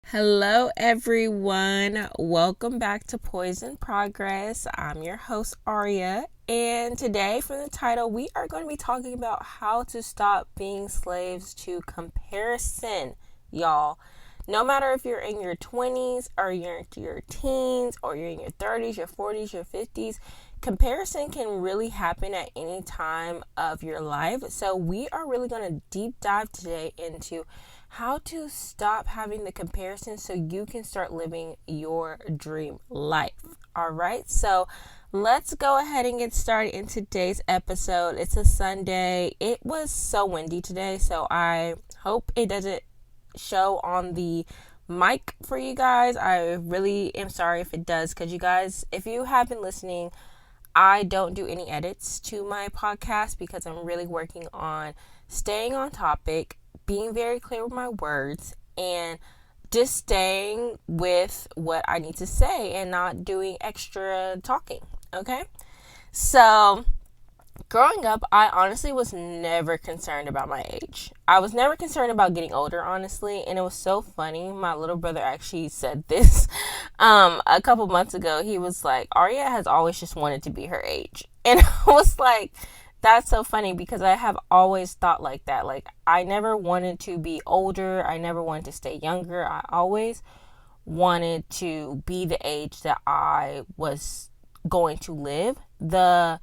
Hello, everyone. Welcome back to Poison Progress. I'm your host, Aria. And today, from the title, we are going to be talking about how to stop being slaves to comparison, y'all. No matter if you're in your 20s or you're into your teens or you're in your 30s, your 40s, your 50s, comparison can really happen at any time of your life. So, we are really going to deep dive today into how to stop having the comparison so you can start living your dream life. All right, so let's go ahead and get started in today's episode. It's a Sunday. It was so windy today, so I hope it doesn't show on the mic for you guys. I really am sorry if it does, because you guys, if you have been listening, I don't do any edits to my podcast because I'm really working on staying on topic, being very clear with my words, and just staying with what I need to say and not doing extra talking. Okay? So, growing up, I honestly was never concerned about my age. I was never concerned about getting older, honestly, and it was so funny. My little brother actually said this a couple months ago. He was like, Arya has always just wanted to be her age. And I was like, that's so funny, because I have always thought like that. Like, I never wanted to be older. I never wanted to stay younger. I always wanted to be the age that I was going to live. The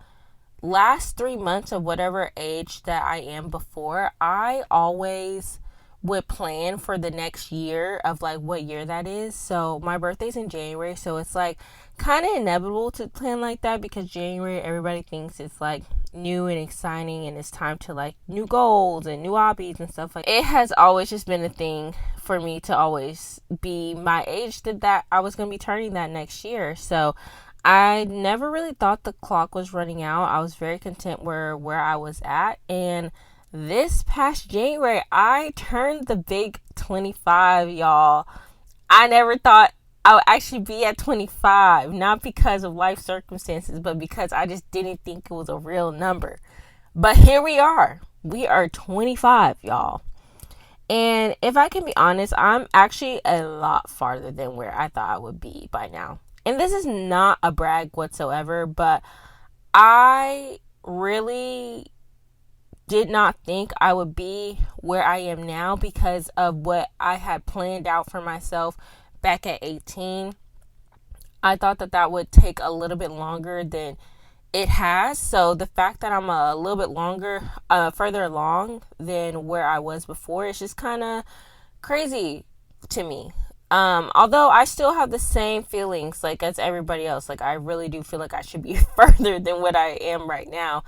last 3 months of whatever age that I am before, I always would plan for the next year of like what year that is. So my birthday's in January, so it's like kind of inevitable to plan like that, because January everybody thinks it's like new and exciting and it's time to like new goals and new hobbies and stuff. Like, it has always just been a thing for me to always be my age that I was going to be turning that next year. So I never really thought the clock was running out. I was very content where I was at. And this past January, I turned the big 25, y'all. I never thought I would actually be at 25. Not because of life circumstances, but because I just didn't think it was a real number. But here we are. We are 25, y'all. And if I can be honest, I'm actually a lot farther than where I thought I would be by now. And this is not a brag whatsoever, but I really did not think I would be where I am now because of what I had planned out for myself back at 18. I thought that would take a little bit longer than it has. So the fact that I'm a little bit further along than where I was before, it's just kind of crazy to me. Although I still have the same feelings like as everybody else. Like, I really do feel like I should be further than what I am right now.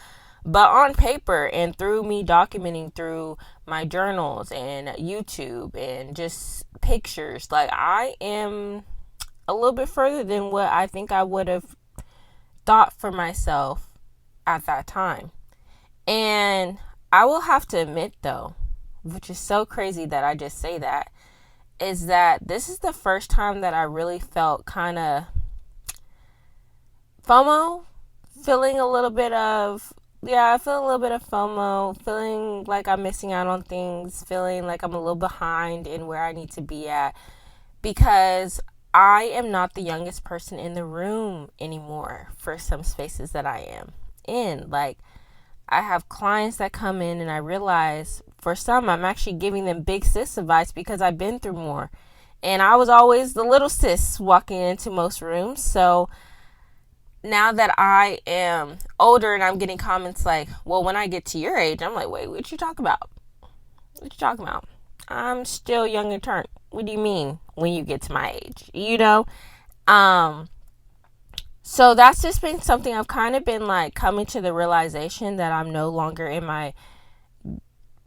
But on paper and through me documenting through my journals and YouTube and just pictures, like, I am a little bit further than what I think I would have thought for myself at that time. And I will have to admit, though, which is so crazy that I just say that, is that this is the first time that I really felt kind of FOMO, feeling a little bit of, I feel a little bit of FOMO, feeling like I'm missing out on things, feeling like I'm a little behind in where I need to be at, because I am not the youngest person in the room anymore for some spaces that I am in. Like, I have clients that come in and I realize for some I'm actually giving them big sis advice because I've been through more. And I was always the little sis walking into most rooms. So now that I am older and I'm getting comments like, well, when I get to your age, I'm like, wait, what you talking about? What you talking about? I'm still young and turned. What do you mean when you get to my age? You know? So that's just been something I've kind of been like coming to the realization that I'm no longer in my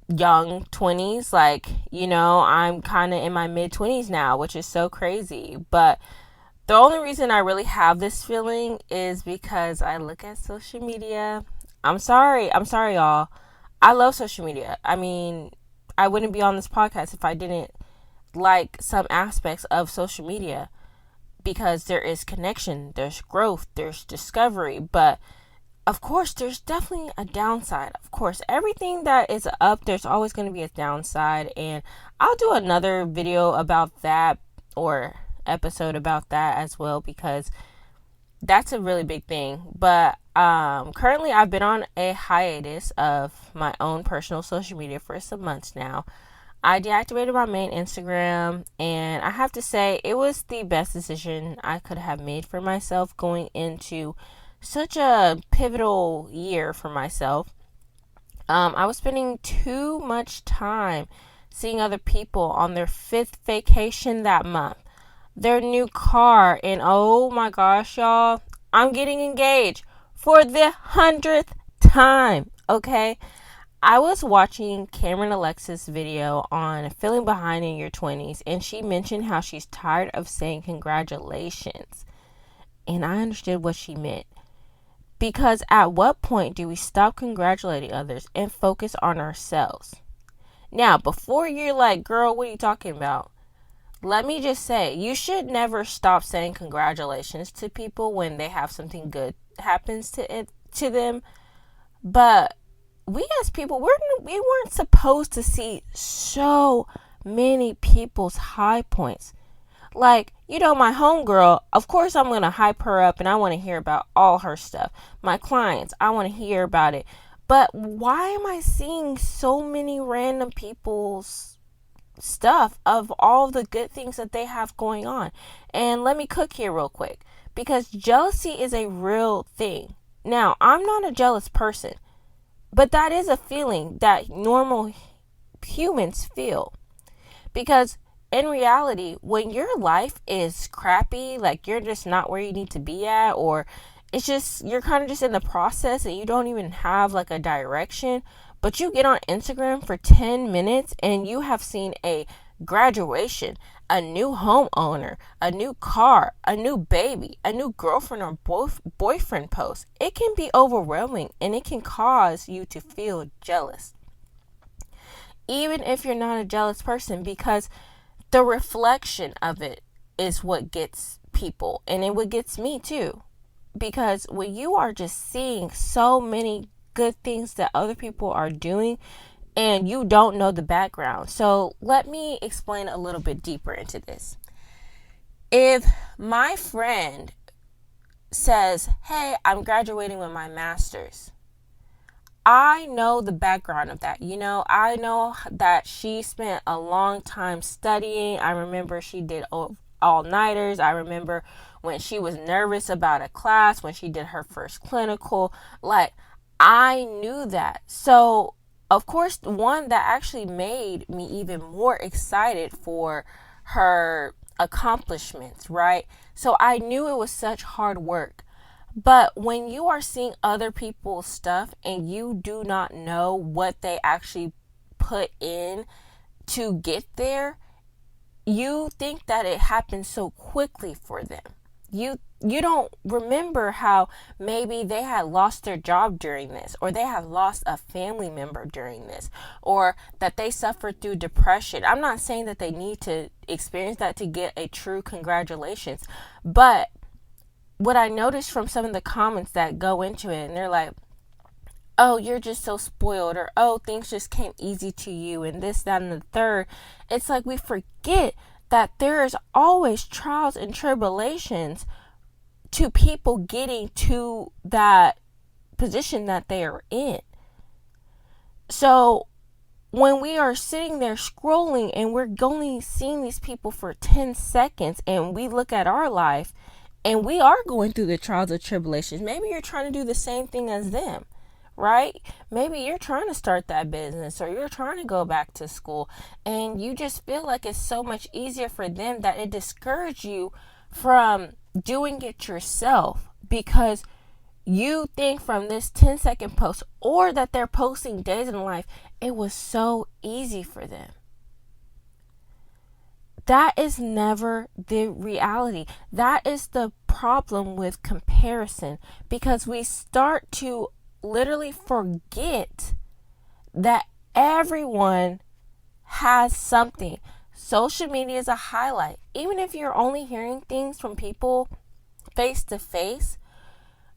young 20s. Like, I'm kind of in my mid 20s now, which is so crazy. But the only reason I really have this feeling is because I look at social media. I'm sorry, y'all. I love social media. I mean, I wouldn't be on this podcast if I didn't like some aspects of social media, because there is connection, there's growth, there's discovery. But of course, there's definitely a downside. Of course, everything that is up, there's always going to be a downside. And I'll do another video about that or episode about that as well, because that's a really big thing. But currently I've been on a hiatus of my own personal social media for some months now. I deactivated my main Instagram, and I have to say it was the best decision I could have made for myself going into such a pivotal year for myself. I was spending too much time seeing other people on their 5th vacation that month, their new car, and oh my gosh, y'all, I'm getting engaged for the 100th time, okay? I was watching Cameron Alexis' video on feeling behind in your 20s, and she mentioned how she's tired of saying congratulations. And I understood what she meant. Because at what point do we stop congratulating others and focus on ourselves? Now, before you're like, girl, what are you talking about? Let me just say, you should never stop saying congratulations to people when they have something good happens to them. But we as people, we weren't supposed to see so many people's high points. Like, my homegirl, of course I'm going to hype her up and I want to hear about all her stuff. My clients, I want to hear about it. But why am I seeing so many random people's stuff of all the good things that they have going on? And let me cook here real quick, because jealousy is a real thing. Now, I'm not a jealous person, but that is a feeling that normal humans feel. Because in reality, when your life is crappy, like you're just not where you need to be at, or it's just, you're kind of just in the process and you don't even have like a direction, but you get on Instagram for 10 minutes and you have seen a graduation, a new homeowner, a new car, a new baby, a new girlfriend or boyfriend post, it can be overwhelming and it can cause you to feel jealous. Even if you're not a jealous person, because the reflection of it is what gets people, and it what gets me too. Because when you are just seeing so many good things that other people are doing and you don't know the background. So let me explain a little bit deeper into this. If my friend says, hey, I'm graduating with my master's, I know the background of that. I know that she spent a long time studying. I remember she did all-nighters. I remember when she was nervous about a class, when she did her first clinical. Like, I knew that. So, of course, one that actually made me even more excited for her accomplishments, right? So I knew it was such hard work. But when you are seeing other people's stuff and you do not know what they actually put in to get there, you think that it happened so quickly for them. You don't remember how maybe they had lost their job during this, or they have lost a family member during this, or that they suffered through depression. I'm not saying that they need to experience that to get a true congratulations, but what I noticed from some of the comments that go into it, and they're like, oh, you're just so spoiled, or oh, things just came easy to you, and this, that, and the third. It's like we forget that there is always trials and tribulations to people getting to that position that they are in. So when we are sitting there scrolling and we're only seeing these people for 10 seconds and we look at our life and we are going through the trials and tribulations, maybe you're trying to do the same thing as them, right? Maybe you're trying to start that business, or you're trying to go back to school, and you just feel like it's so much easier for them that it discourages you from doing it yourself, because you think from this 10-second post, or that they're posting days in life, it was so easy for them. That is never the reality. That is the problem with comparison, because we start to literally forget that everyone has something. Social media is a highlight. Even if you're only hearing things from people face to face,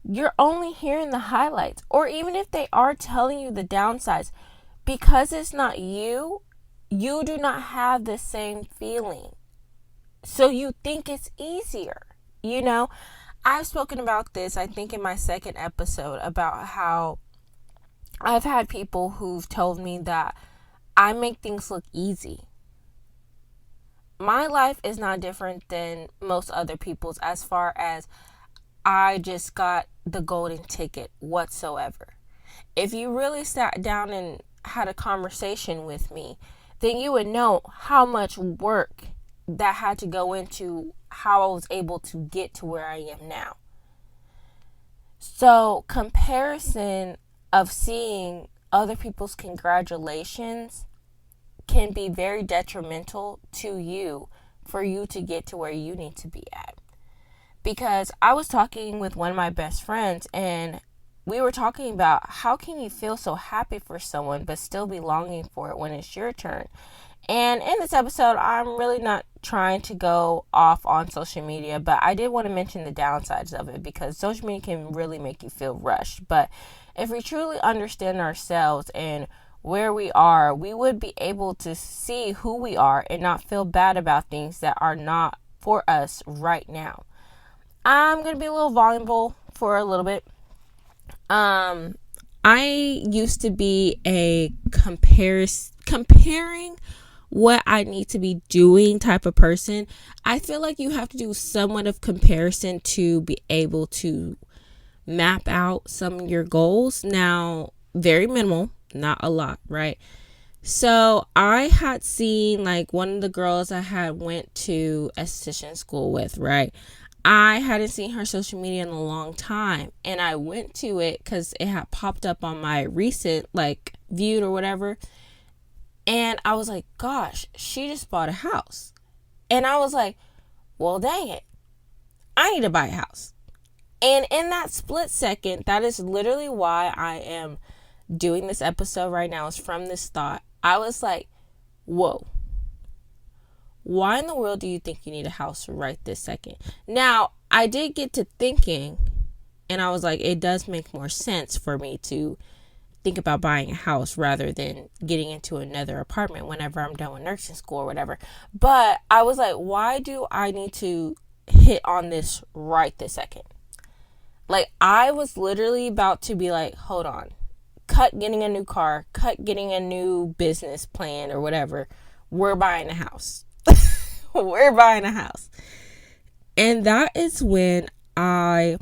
you're only hearing the highlights. Or even if they are telling you the downsides, because it's not you, you do not have the same feeling. So you think it's easier. You know, I've spoken about this, I think, in my second episode about how I've had people who've told me that I make things look easy. My life is not different than most other people's as far as I just got the golden ticket whatsoever. If you really sat down and had a conversation with me, then you would know how much work that had to go into how I was able to get to where I am now. So, comparison of seeing other people's congratulations can be very detrimental to you for you to get to where you need to be at. Because I was talking with one of my best friends, and we were talking about how can you feel so happy for someone but still be longing for it when it's your turn. And in this episode, I'm really not trying to go off on social media, but I did want to mention the downsides of it, because social media can really make you feel rushed. But if we truly understand ourselves and where we are, we would be able to see who we are and not feel bad about things that are not for us right now. I'm going to be a little vulnerable for a little bit. I used to be a comparing what I need to be doing type of person. I feel like you have to do somewhat of comparison to be able to map out some of your goals. Now, very minimal, not a lot, right? So I had seen like one of the girls I had went to esthetician school with, right? I hadn't seen her social media in a long time, and I went to it because it had popped up on my recent like viewed or whatever, and I was like, gosh, she just bought a house. And I was like, well, dang it, I need to buy a house. And in that split second, that is literally why I am doing this episode right now, is from this thought. I was like, whoa, why in the world do you think you need a house right this second? Now, I did get to thinking, and I was like, it does make more sense for me to think about buying a house rather than getting into another apartment whenever I'm done with nursing school or whatever. But I was like, why do I need to hit on this right this second? Like, I was literally about to be like, hold on, cut getting a new car, cut getting a new business plan or whatever. We're buying a house. We're buying a house. And that is when I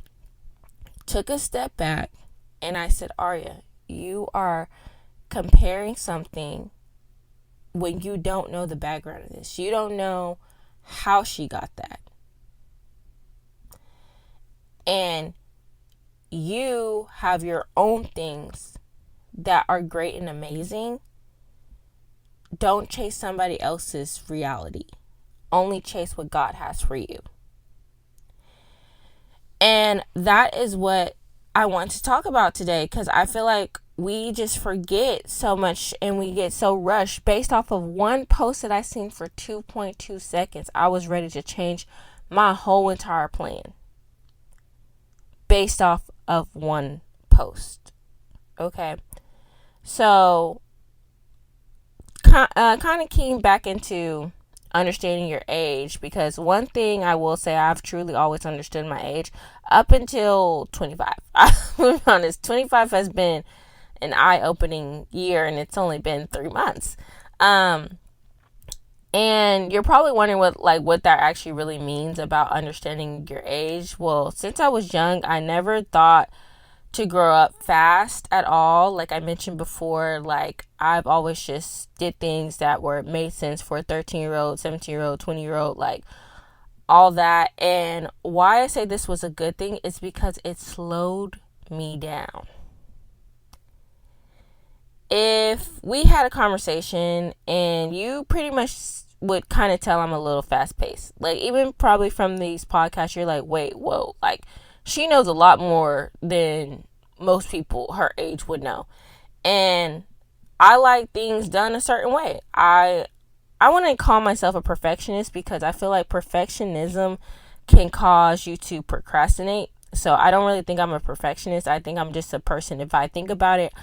took a step back and I said, Arya, you are comparing something when you don't know the background of this. You don't know how she got that. And you have your own things that are great and amazing. Don't chase somebody else's reality. Only chase what God has for you. And that is what I want to talk about today, because I feel like we just forget so much and we get so rushed. Based off of one post that I seen for 2.2 seconds, I was ready to change my whole entire plan based off of one post. Okay. So kind of keying back into understanding your age, because one thing I will say, I've truly always understood my age up until 25. I'll be honest, 25 has been an eye-opening year, and it's only been 3 months. And you're probably wondering what that actually really means about understanding your age. Well, since I was young, I never thought to grow up fast at all. Like I mentioned before, like I've always just did things that made sense for a 13-year-old, 17-year-old, 20-year-old, like all that. And why I say this was a good thing is because it slowed me down. If we had a conversation and you pretty much would kind of tell I'm a little fast paced, like even probably from these podcasts, you're like, wait, whoa, like she knows a lot more than most people her age would know. And I like things done a certain way. I wouldn't call myself a perfectionist, because I feel like perfectionism can cause you to procrastinate. So I don't really think I'm a perfectionist. I think I'm just a person. If I think about it,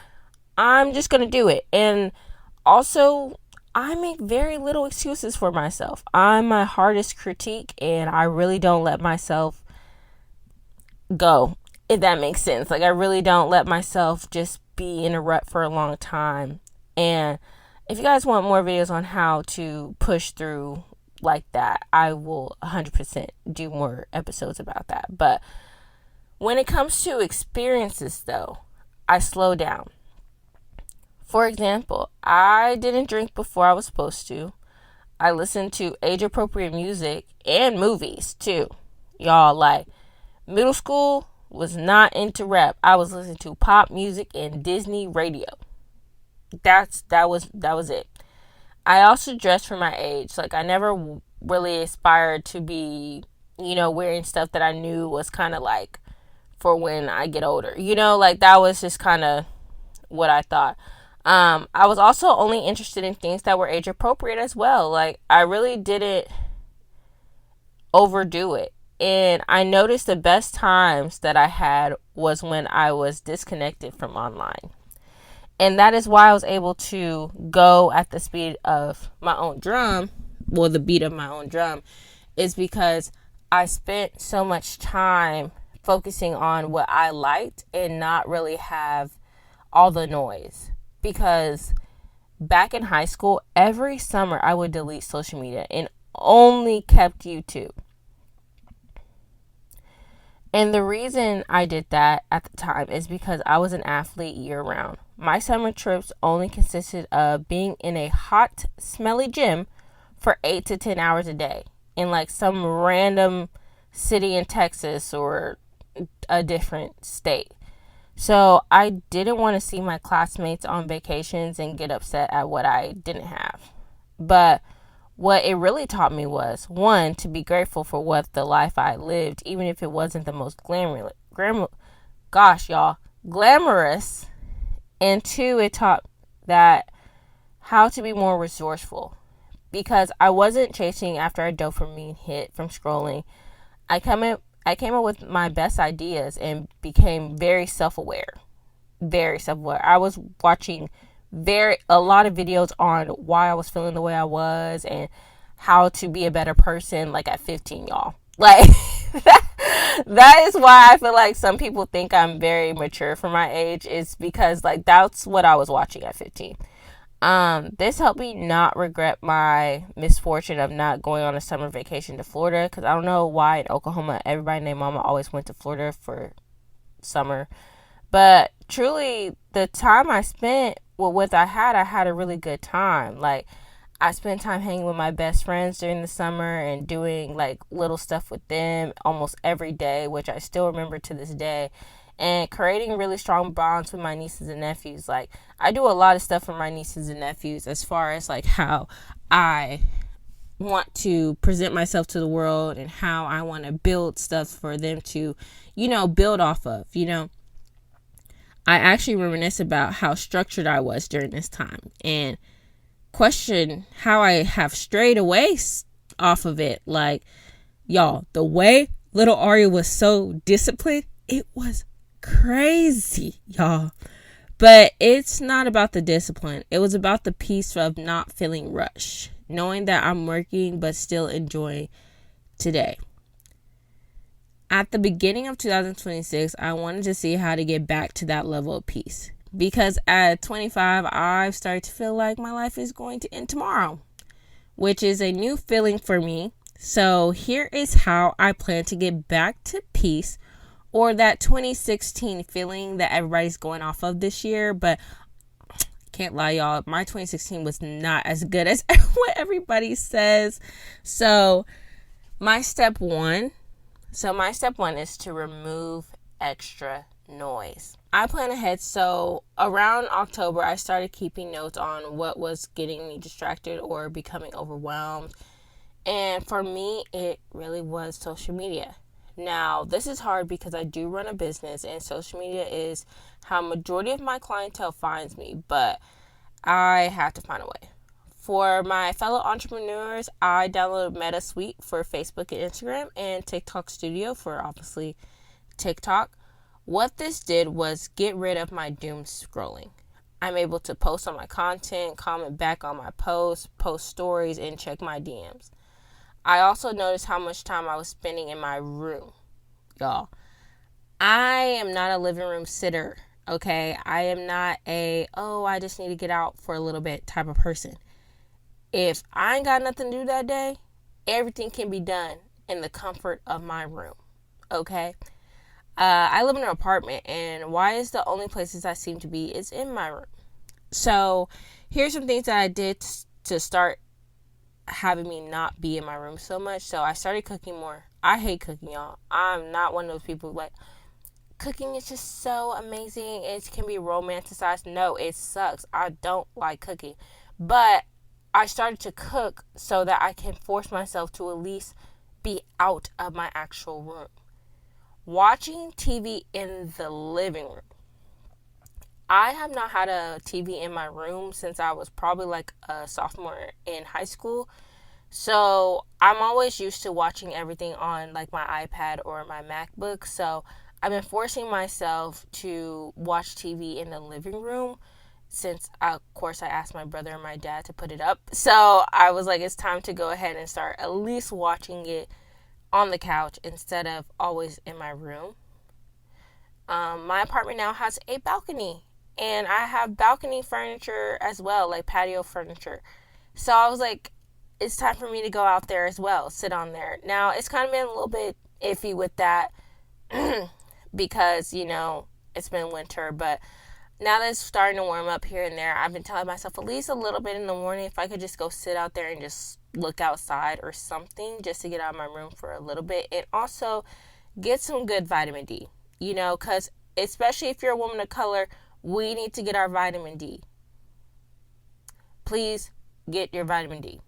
I'm just going to do it. And also, I make very little excuses for myself. I'm my hardest critique, and I really don't let myself go, if that makes sense. Like, I really don't let myself just be in a rut for a long time. And if you guys want more videos on how to push through like that, I will 100% do more episodes about that. But when it comes to experiences, though, I slow down. For example, I didn't drink before I was supposed to. I listened to age-appropriate music and movies, too. Y'all, like, middle school was not into rap. I was listening to pop music and Disney radio. That was it. I also dressed for my age. Like, I never really aspired to be, wearing stuff that I knew was kind of like for when I get older. Like, that was just kind of what I thought. I was also only interested in things that were age appropriate as well. Like, I really didn't overdo it. And I noticed the best times that I had was when I was disconnected from online. And that is why I was able to go at the speed of my own drum, well, the beat of my own drum, is because I spent so much time focusing on what I liked and not really have all the noise. Because back in high school, every summer I would delete social media and only kept YouTube. And the reason I did that at the time is because I was an athlete year-round. My summer trips only consisted of being in a hot, smelly gym for 8 to 10 hours a day in like some random city in Texas or a different state. So I didn't want to see my classmates on vacations and get upset at what I didn't have. But what it really taught me was, one, to be grateful for what the life I lived, even if it wasn't the most glamorous. And two, it taught that how to be more resourceful. Because I wasn't chasing after a dopamine hit from scrolling. I came up with my best ideas and became very self-aware. Very self-aware. I was watching a lot of videos on why I was feeling the way I was and how to be a better person, like at 15, y'all. Like, that is why I feel like some people think I'm very mature for my age, is because like that's what I was watching at 15. This helped me not regret my misfortune of not going on a summer vacation to Florida, because I don't know why in Oklahoma everybody named Mama always went to Florida for summer. But truly, the time I spent with what I had a really good time. Like, I spent time hanging with my best friends during the summer and doing like little stuff with them almost every day, which I still remember to this day, and creating really strong bonds with my nieces and nephews. Like, I do a lot of stuff for my nieces and nephews as far as like how I want to present myself to the world and how I want to build stuff for them to, build off of. I actually reminisce about how structured I was during this time and question how I have strayed away off of it. Like, y'all, the way little Aria was so disciplined, it was crazy, y'all. But it's not about the discipline. It was about the peace of not feeling rushed, knowing that I'm working but still enjoying today. At the beginning of 2026, I wanted to see how to get back to that level of peace. Because at 25, I've started to feel like my life is going to end tomorrow, which is a new feeling for me. So here is how I plan to get back to peace, or that 2016 feeling that everybody's going off of this year. But can't lie, y'all, my 2016 was not as good as what everybody says. So my step one is to remove extra noise. I plan ahead, so around October, I started keeping notes on what was getting me distracted or becoming overwhelmed. And for me, it really was social media. Now, this is hard because I do run a business and social media is how majority of my clientele finds me, but I have to find a way. For my fellow entrepreneurs, I downloaded Meta Suite for Facebook and Instagram and TikTok Studio for obviously TikTok. What this did was get rid of my doom scrolling. I'm able to post on my content, comment back on my posts, post stories, and check my DMs. I also noticed how much time I was spending in my room, y'all. I am not a living room sitter, okay? I am not I just need to get out for a little bit type of person. If I ain't got nothing to do that day, everything can be done in the comfort of my room, okay? I live in an apartment, and why is the only places I seem to be is in my room? So here's some things that I did to start having me not be in my room so much. So I started cooking more. I hate cooking, y'all. I'm not one of those people like, cooking is just so amazing. It can be romanticized. No, it sucks. I don't like cooking. But I started to cook so that I can force myself to at least be out of my actual room. Watching TV in the living room. I have not had a TV in my room since I was probably like a sophomore in high school. So I'm always used to watching everything on like my iPad or my MacBook. So I've been forcing myself to watch TV in the living room since, of course, I asked my brother and my dad to put it up. So I was like, it's time to go ahead and start at least watching it on the couch instead of always in my room. My apartment now has a balcony, and I have balcony furniture as well, like patio furniture. So I was like, it's time for me to go out there as well, sit on there. Now, it's kind of been a little bit iffy with that because, it's been winter, but now that it's starting to warm up here and there, I've been telling myself at least a little bit in the morning if I could just go sit out there and just look outside or something just to get out of my room for a little bit and also get some good vitamin D, because especially if you're a woman of color, we need to get our vitamin D. Please get your vitamin D.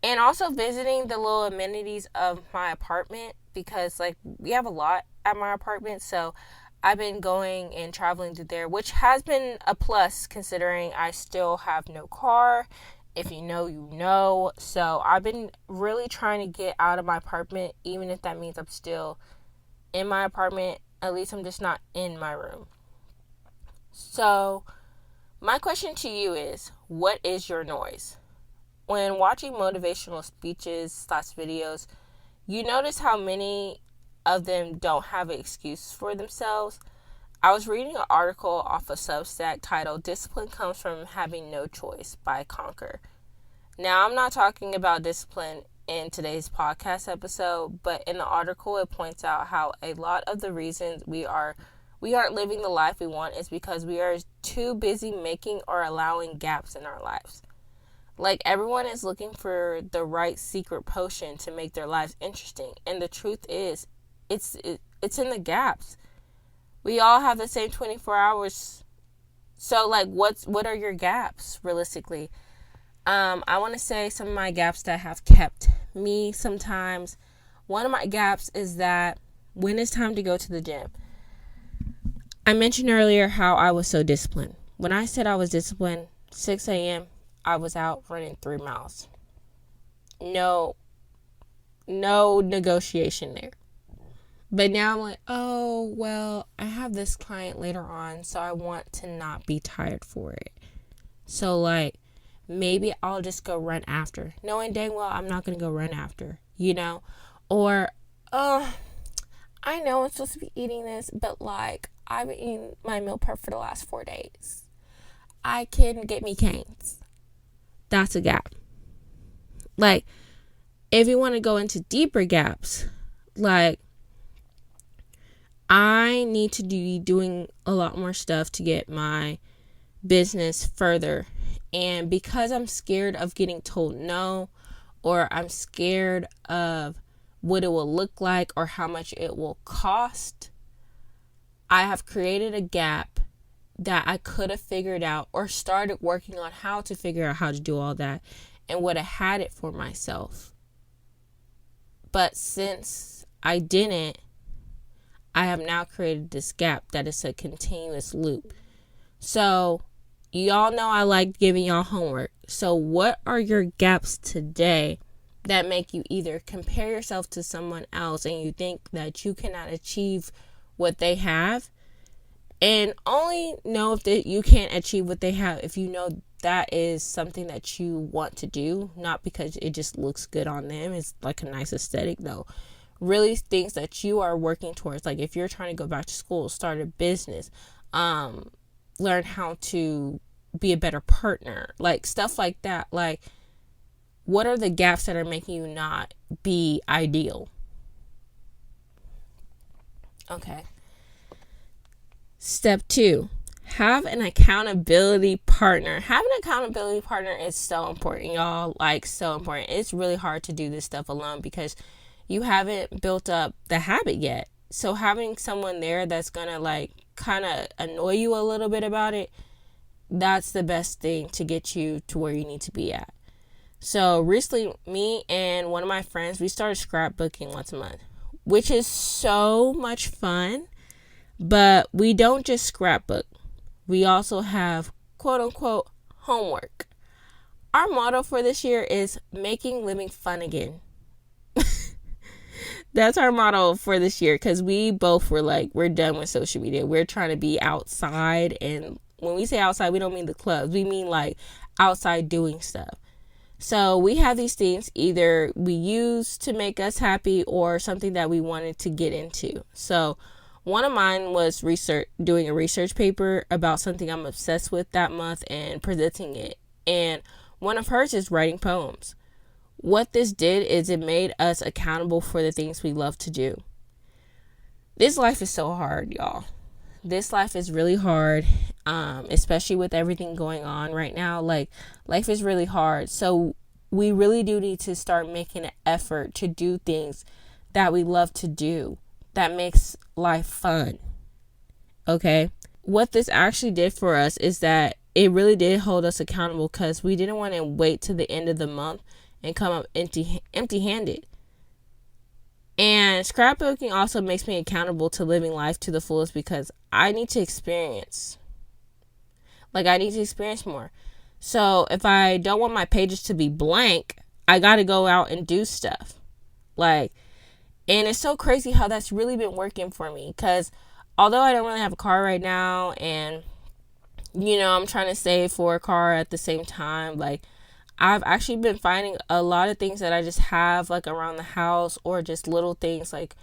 And also visiting the little amenities of my apartment because, we have a lot at my apartment. So I've been going and traveling through there, which has been a plus considering I still have no car. If you know, you know. So I've been really trying to get out of my apartment, even if that means I'm still in my apartment. At least I'm just not in my room. So my question to you is, what is your noise? When watching motivational speeches / videos, you notice how many of them don't have an excuse for themselves. I was reading an article off a Substack titled Discipline Comes from Having No Choice by Conquer. Now, I'm not talking about discipline in today's podcast episode, but in the article it points out how a lot of the reasons we aren't living the life we want is because we are too busy making or allowing gaps in our lives. Everyone is looking for the right secret potion to make their lives interesting, and the truth is, it's in the gaps. We all have the same 24 hours. So what are your gaps realistically? I want to say some of my gaps that have kept me sometimes. One of my gaps is that when it's time to go to the gym. I mentioned earlier how I was so disciplined. When I said I was disciplined, 6 a.m., I was out running 3 miles. No negotiation there. But now I'm like, oh, well, I have this client later on, so I want to not be tired for it. So, maybe I'll just go run after. Knowing dang well I'm not going to go run after, Or, I know I'm supposed to be eating this, but, I've been eating my meal prep for the last 4 days. I can get me canes. That's a gap. If you want to go into deeper gaps, I need to be doing a lot more stuff to get my business further. And because I'm scared of getting told no, or I'm scared of what it will look like or how much it will cost, I have created a gap that I could have figured out or started working on how to figure out how to do all that and would have had it for myself. But since I didn't, I have now created this gap that is a continuous loop. So y'all know I like giving y'all homework. So what are your gaps today that make you either compare yourself to someone else and you think that you cannot achieve what they have? And only know if that you can't achieve what they have if you know that is something that you want to do, not because it just looks good on them. It's like a nice aesthetic, though. Really things that you are working towards. Like if you're trying to go back to school, start a business, learn how to be a better partner, like stuff like that. Like, what are the gaps that are making you not be ideal? Okay. Step 2, have an accountability partner. Having an accountability partner is so important, y'all. Like, so important. It's really hard to do this stuff alone because you haven't built up the habit yet. So having someone there that's gonna like kind of annoy you a little bit about it, that's the best thing to get you to where you need to be at. So recently, me and one of my friends, we started scrapbooking once a month, which is so much fun. But we don't just scrapbook. We also have quote unquote homework. Our motto for this year is making living fun again. That's our motto for this year, because we both were like, we're done with social media. We're trying to be outside. And when we say outside, we don't mean the clubs. We mean like outside doing stuff. So we have these things either we use to make us happy or something that we wanted to get into. So one of mine was doing a research paper about something I'm obsessed with that month and presenting it. And one of hers is writing poems. What this did is it made us accountable for the things we love to do. This life is so hard, y'all. This life is really hard, especially with everything going on right now. Like, life is really hard. So we really do need to start making an effort to do things that we love to do, that makes life fun. Okay? What this actually did for us is that it really did hold us accountable, because we didn't want to wait to the end of the month and come up empty-handed. And scrapbooking also makes me accountable to living life to the fullest, because I need to experience. I need to experience more. So if I don't want my pages to be blank, I got to go out and do stuff. And it's so crazy how that's really been working for me, because although I don't really have a car right now, and, I'm trying to save for a car at the same time, I've actually been finding a lot of things that I just have around the house, or just little things like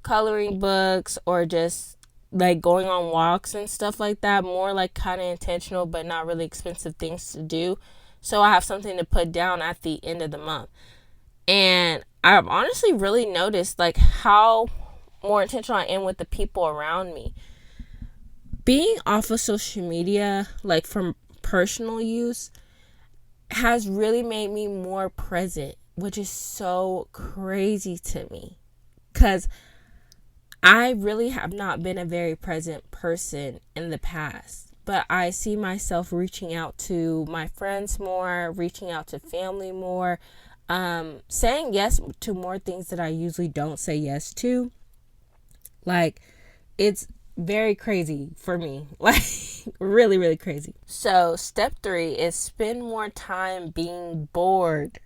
coloring books, or just going on walks and stuff like that. More kind of intentional but not really expensive things to do, so I have something to put down at the end of the month. And I've honestly really noticed how more intentional I am with the people around me. Being off of social media, from personal use, has really made me more present, which is so crazy to me, because I really have not been a very present person in the past. But I see myself reaching out to my friends more, reaching out to family more, saying yes to more things that I usually don't say yes to. It's very crazy for me. Really, really crazy. So step 3 is spend more time being bored.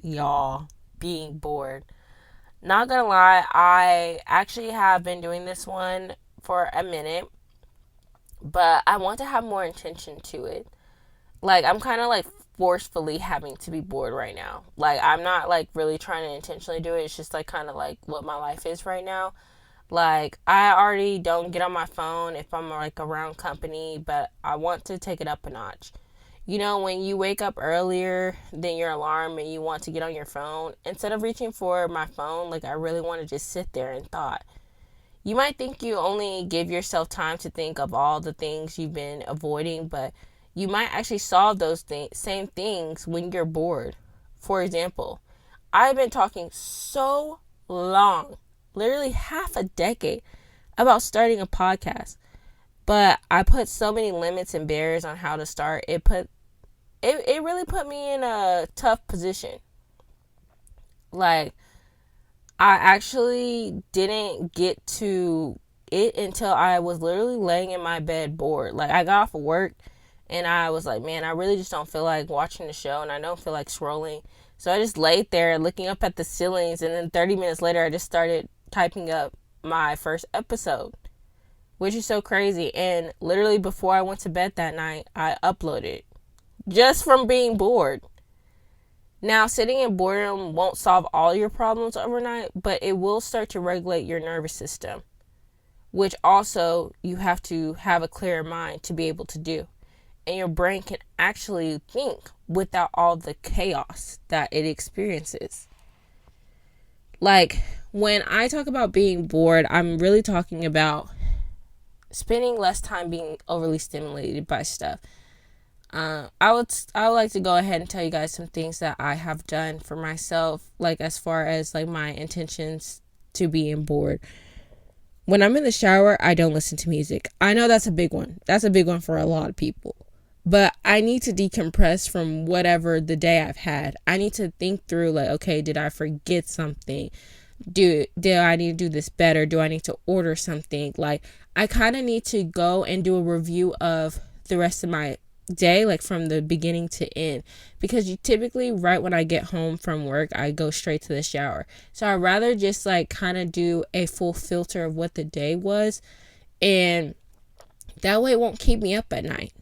Y'all, being bored. Not gonna lie, I actually have been doing this one for a minute, but I want to have more intention to it. I'm kind of forcefully having to be bored right now. I'm not really trying to intentionally do it. It's just kind of what my life is right now. I already don't get on my phone if I'm around company, but I want to take it up a notch. When you wake up earlier than your alarm and you want to get on your phone, instead of reaching for my phone, I really want to just sit there and thought. You might think you only give yourself time to think of all the things you've been avoiding, but you might actually solve those same things when you're bored. For example, I've been talking so long, literally half a decade, about starting a podcast, but I put so many limits and barriers on how to start. It really put me in a tough position. I actually didn't get to it until I was literally laying in my bed bored. I got off of work and I was man, I really just don't feel like watching the show, and I don't feel like scrolling. So I just laid there looking up at the ceilings, and then 30 minutes later I just started typing up my first episode, which is so crazy. And literally before I went to bed that night, I uploaded just from being bored. Now, sitting in boredom won't solve all your problems overnight, but it will start to regulate your nervous system, which also you have to have a clear mind to be able to do. And your brain can actually think without all the chaos that it experiences. Like, when I talk about being bored, I'm really talking about spending less time being overly stimulated by stuff. I would like to go ahead and tell you guys some things that I have done for myself, like as far as like my intentions to being bored. When I'm in the shower, I don't listen to music. I know that's a big one. That's a big one for a lot of people. But I need to decompress from whatever the day I've had. I need to think through like, okay, did I forget something? Do I need to do this better? Do I need to order something? Like, I kind of need to go and do a review of the rest of my day, like from the beginning to end, because you typically, right when I get home from work, I go straight to the shower. So I'd rather just like kind of do a full filter of what the day was, and that way it won't keep me up at night.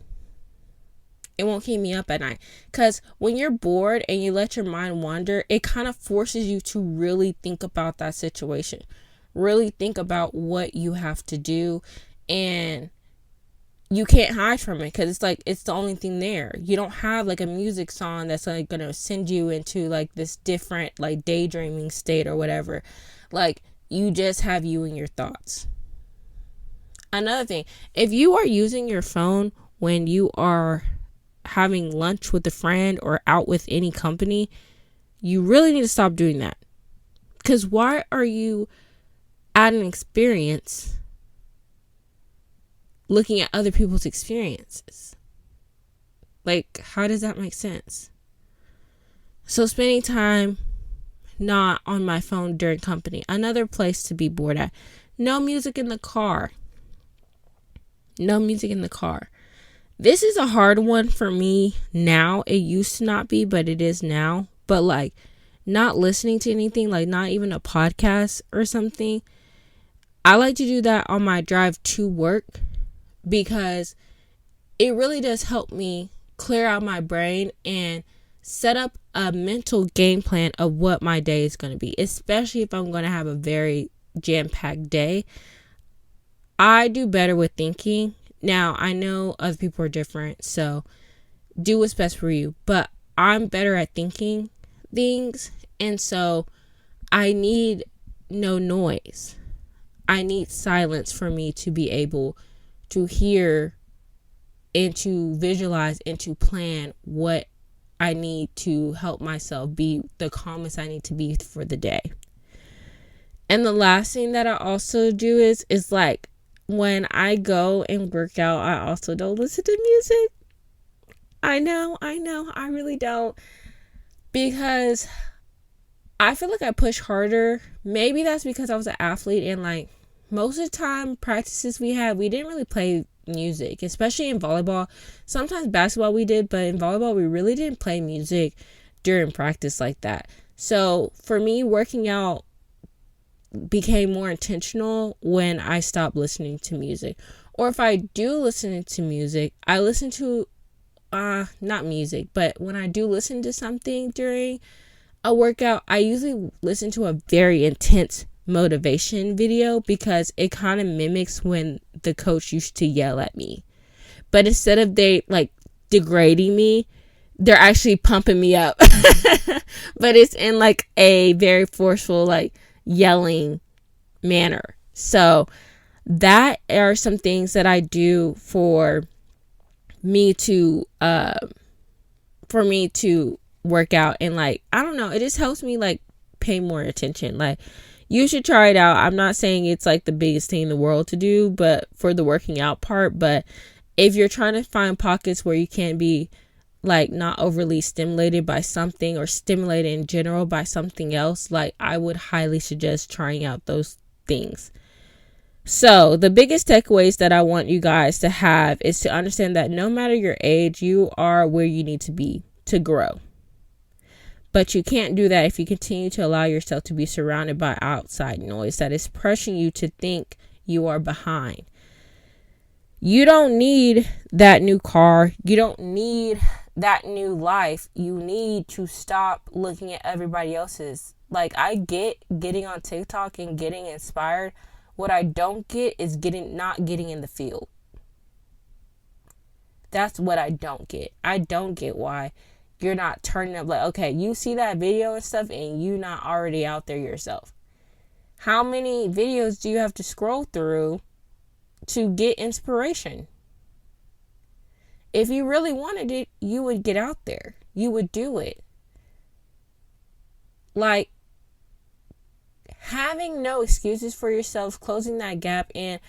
It won't keep me up at night, because when you're bored and you let your mind wander, it kind of forces you to really think about that situation, really think about what you have to do, and you can't hide from it, because it's like it's the only thing there. You don't have like a music song that's like gonna send you into like this different like daydreaming state or whatever. Like, you just have you and your thoughts. Another thing, if you are using your phone when you are having lunch with a friend or out with any company, you really need to stop doing that. Because why are you at an experience looking at other people's experiences? Like, how does that make sense? So spending time not on my phone during company. Another place to be bored at. No music in the car. No music in the car. This is a hard one for me now. It used to not be, but it is now. But like, not listening to anything, like not even a podcast or something. I like to do that on my drive to work, because it really does help me clear out my brain and set up a mental game plan of what my day is going to be, especially if I'm going to have a very jam-packed day. I do better with thinking. Now, I know other people are different, so do what's best for you, but I'm better at thinking things, and so I need no noise. I need silence for me to be able to hear and to visualize and to plan what I need to help myself be the calmest I need to be for the day. And the last thing that I also do is like, when I go and work out, I also don't listen to music. I know, I really don't, because I feel like I push harder. Maybe that's because I was an athlete, and like most of the time practices we had, we didn't really play music, especially in volleyball. Sometimes basketball we did, but in volleyball we really didn't play music during practice like that. So for me, working out became more intentional when I stopped listening to music. Or if I do listen to music, I listen to not music, but when I do listen to something during a workout, I usually listen to a very intense motivation video, because it kind of mimics when the coach used to yell at me, but instead of they like degrading me, they're actually pumping me up. But it's in like a very forceful, like yelling manner. So that are some things that I do for me to work out, and like, I don't know, it just helps me like pay more attention. Like, you should try it out. I'm not saying it's like the biggest thing in the world to do, but for the working out part, but if you're trying to find pockets where you can be like not overly stimulated by something, or stimulated in general by something else, like I would highly suggest trying out those things. So the biggest takeaways that I want you guys to have is to understand that no matter your age, you are where you need to be to grow. But you can't do that if you continue to allow yourself to be surrounded by outside noise that is pressuring you to think you are behind. You don't need that new car. You don't need that new life. You need to stop looking at everybody else's. Like, I get getting on TikTok and getting inspired. What I don't get is not getting in the field. That's what I don't get. I don't get why you're not turning up. Like, okay, you see that video and stuff and you not already out there yourself. How many videos do you have to scroll through to get inspiration? If you really wanted it, you would get out there. You would do it. Like, having no excuses for yourself, closing that gap. And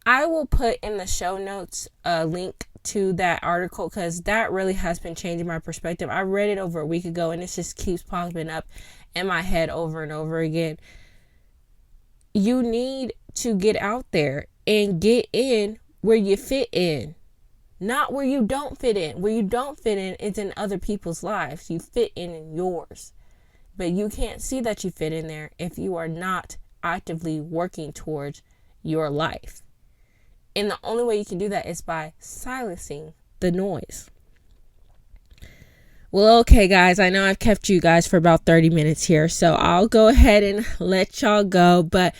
I will put in the show notes a link to that article, because that really has been changing my perspective. I read it over a week ago and it just keeps popping up in my head over and over again. You need to get out there and get in where you fit in, not where you don't fit in. Where you don't fit in is in other people's lives. You fit in yours, but you can't see that you fit in there if you are not actively working towards your life. And the only way you can do that is by silencing the noise. Well, okay, guys, I know I've kept you guys for about 30 minutes here, so I'll go ahead and let y'all go. But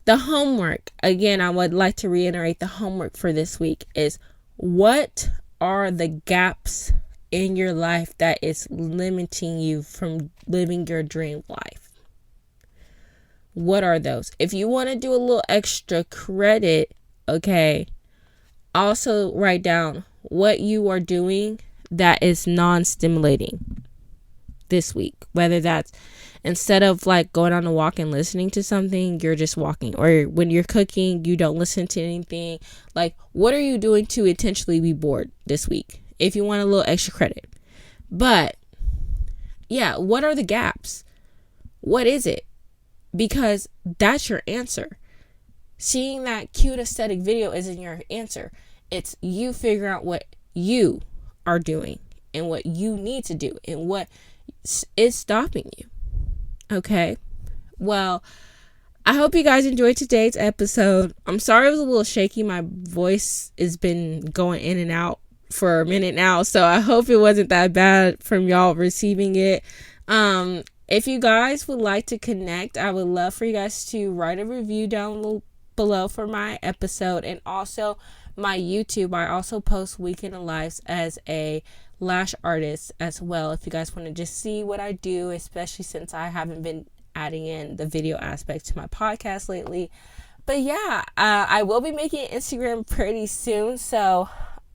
the homework, again, I would like to reiterate the homework for this week is, what are the gaps in your life that is limiting you from living your dream life? What are those? If you want to do a little extra credit, okay, also write down what you are doing that is non-stimulating this week. Whether that's, instead of like going on a walk and listening to something, you're just walking. Or when you're cooking, you don't listen to anything. Like, what are you doing to intentionally be bored this week? If you want a little extra credit. But yeah, what are the gaps? What is it? Because that's your answer. Seeing that cute aesthetic video isn't your answer. It's you figuring out what you are doing and what you need to do and what is stopping you. Okay? Well, I hope you guys enjoyed today's episode. I'm sorry it was a little shaky. My voice has been going in and out for a minute now, so I hope it wasn't that bad from y'all receiving it. If you guys would like to connect, I would love for you guys to write a review down below for my episode, and also my YouTube. I also post weekend lives as a lash artist as well, if you guys want to just see what I do, especially since I haven't been adding in the video aspect to my podcast lately. But yeah, I will be making Instagram pretty soon, so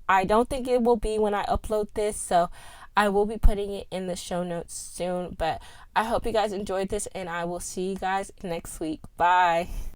I don't think it will be when I upload this, so I will be putting it in the show notes soon. But I hope you guys enjoyed this, and I will see you guys next week. Bye.